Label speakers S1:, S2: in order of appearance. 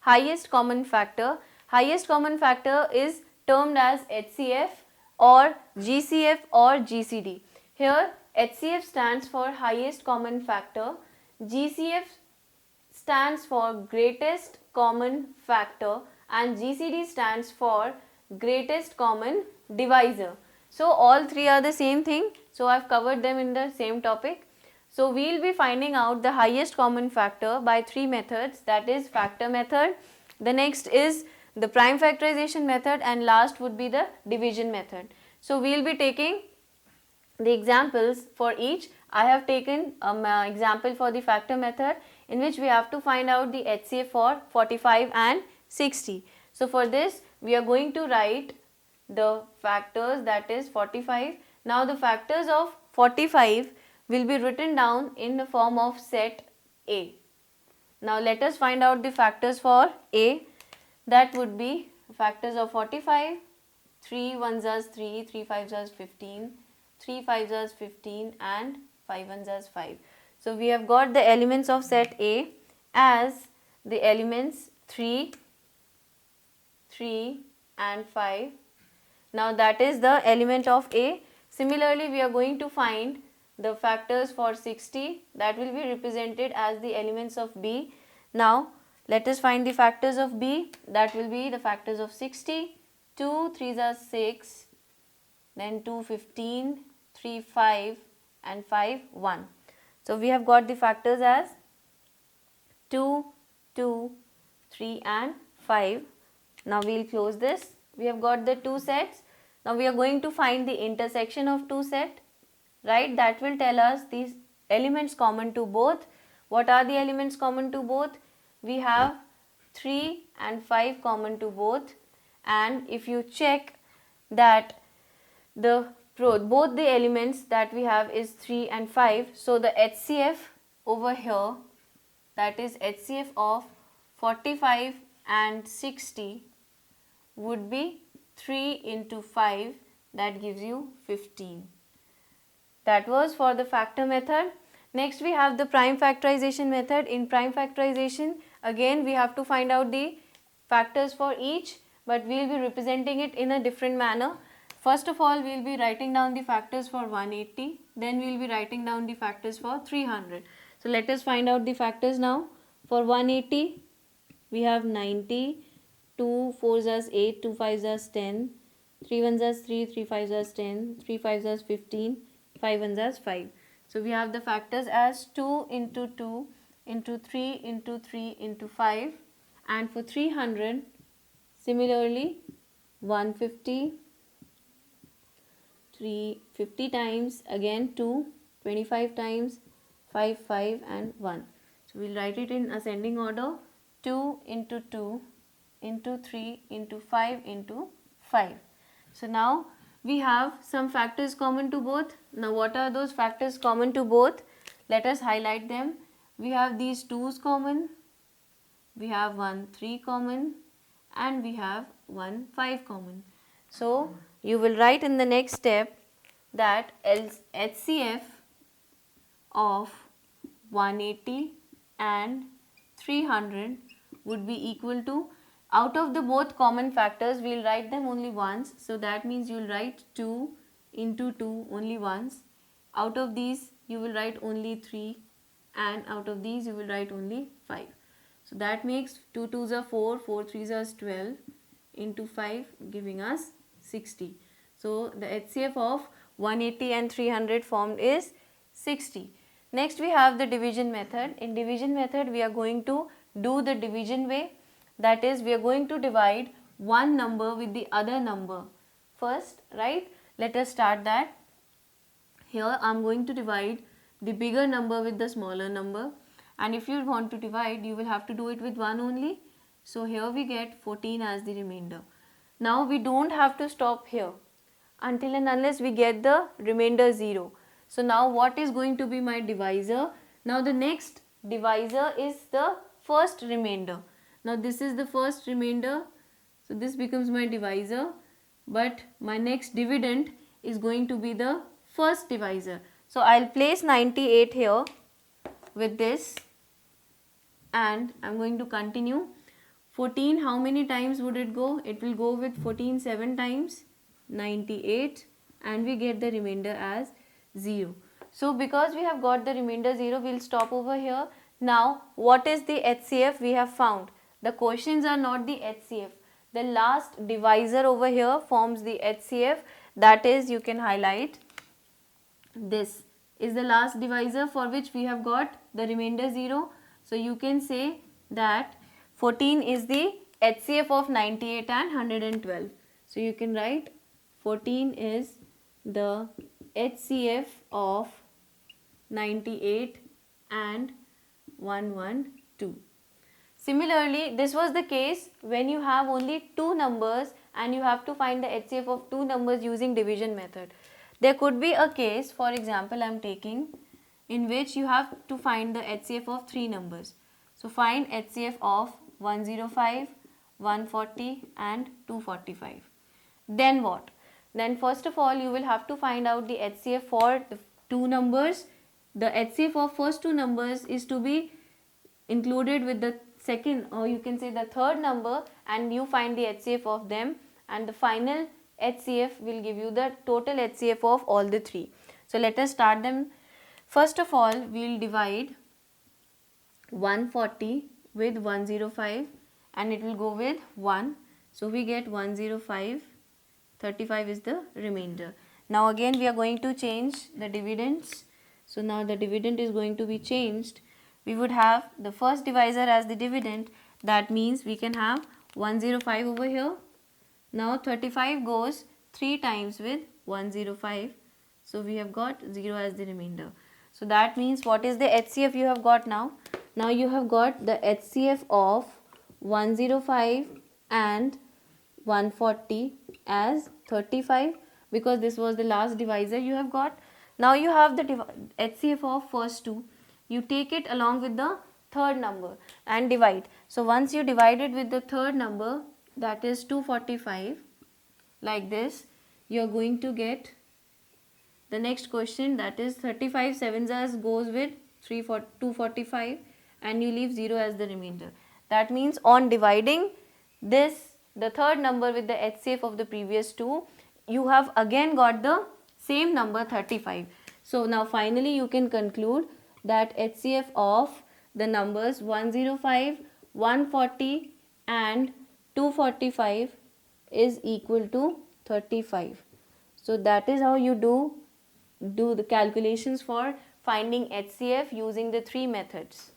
S1: highest common factor. Highest common factor is termed as HCF or GCF or GCD. Here HCF stands for highest common factor, GCF stands for greatest common factor, and GCD stands for greatest common divisor. So all three are the same thing. So I've covered them in the same topic. So we'll be finding out the highest common factor by three methods, that is factor method, the next is the prime factorization method, and last would be the division method. So we'll be taking the examples for each. I have taken example for the factor method, in which we have to find out the HCF for 45 and 60. So for this we are going to write the factors, that is 45. Now the factors of 45 will be written down in the form of set A. Now let us find out the factors for A. That would be factors of 45, 3 ones are 3, 3 fives are 15, 3 fives are 15 and 5 ones are 5. So we have got the elements of set A as the elements 3, 3 and 5. Now that is the element of A. Similarly, we are going to find the factors for 60, that will be represented as the elements of B. Now let us find the factors of B, that will be the factors of 60. 2 3s are 6, then 2 15, 3 5 and 5 1. So we have got the factors as 2, 2, 3 and 5. Now we will close this. We have got the two sets. Now we are going to find the intersection of two set, right? That will tell us these elements common to both. What are the elements common to both? We have 3 and 5 common to both, and if you check that both the elements that we have is 3 and 5, so the HCF over here, that is HCF of 45 and 60 would be 3 into 5, that gives you 15. That was for the factor method. Next we have the prime factorization method. In prime factorization, again we have to find out the factors for each, but we will be representing it in a different manner. First of all, we will be writing down the factors for 180, then we will be writing down the factors for 300. So let us find out the factors now. For 180, we have 90, 2 4s are 8, 2 5s are 10, 3 1s are 3, 3 5s are 10, 3 5s are 15, 5 1s are 5. So we have the factors as 2 into 2 into 3 into 3 into 5, and for 300 similarly 150, 350 times, again 2, 25 times, 5 5 and 1. So we will write it in ascending order. 2 into 2 into 3 into 5 into 5. So now we have some factors common to both. Now what are those factors common to both? Let us highlight them. We have these 2's common, we have 1 3 common, and we have 1 5 common. So you will write in the next step that HCF of 180 and 300 would be equal to, out of the both common factors we will write them only once. So that means you will write 2 into 2 only once. Out of these you will write only 3, and out of these you will write only 5. So that makes 2 2s are 4, 4 3s are 12 into 5, giving us 60. So the HCF of 180 and 300 formed is 60. Next we have the division method. In division method we are going to do the division way, that is we are going to divide one number with the other number first, right? Let us start that. Here I am going to divide the bigger number with the smaller number, and if you want to divide you will have to do it with 1 only. So here we get 14 as the remainder. Now we don't have to stop here until and unless we get the remainder 0. So now what is going to be my divisor? Now the next divisor is the first remainder. Now this is the first remainder, so this becomes my divisor, but my next dividend is going to be the first divisor. So I'll place 98 here with this, and I'm going to continue. 14, how many times would it go? It will go with 14 7 times, 98, and we get the remainder as 0. So because we have got the remainder 0, we'll stop over here. Now what is the HCF we have found? The questions are not the HCF. The last divisor over here forms the HCF, that is, you can highlight, this is the last divisor for which we have got the remainder 0. So you can say that 14 is the HCF of 98 and 112. So you can write 14 is the HCF of 98 and 112. Similarly, this was the case when you have only two numbers and you have to find the HCF of two numbers using division method. There could be a case, for example, I am taking, in which you have to find the HCF of three numbers. So find HCF of 105, 140 and 245. Then what? Then first of all you will have to find out the HCF for the two numbers. The HCF of first two numbers is to be included with the second, or you can say the third number, and you find the HCF of them, and the final HCF will give you the total HCF of all the three. So let us start them. First of all, we will divide 140 with 105 and it will go with 1. So we get 105, 35 is the remainder. Now again we are going to change the dividends. So now the dividend is going to be changed. We would have the first divisor as the dividend, that means we can have 105 over here. Now 35 goes 3 times with 105, so we have got 0 as the remainder. So that means what is the HCF you have got now? Now you have got the HCF of 105 and 140 as 35, because this was the last divisor you have got. Now you have the HCF of first two. You take it along with the third number and divide. So once you divide it with the third number, that is 245, like this, you are going to get the next question, that is 35 7s goes with 245 and you leave 0 as the remainder. That means on dividing this, the third number, with the HCF of the previous two, you have again got the same number 35. So now finally you can conclude that HCF of the numbers 105, 140 and 245 is equal to 35. So that is how you do the calculations for finding HCF using the three methods.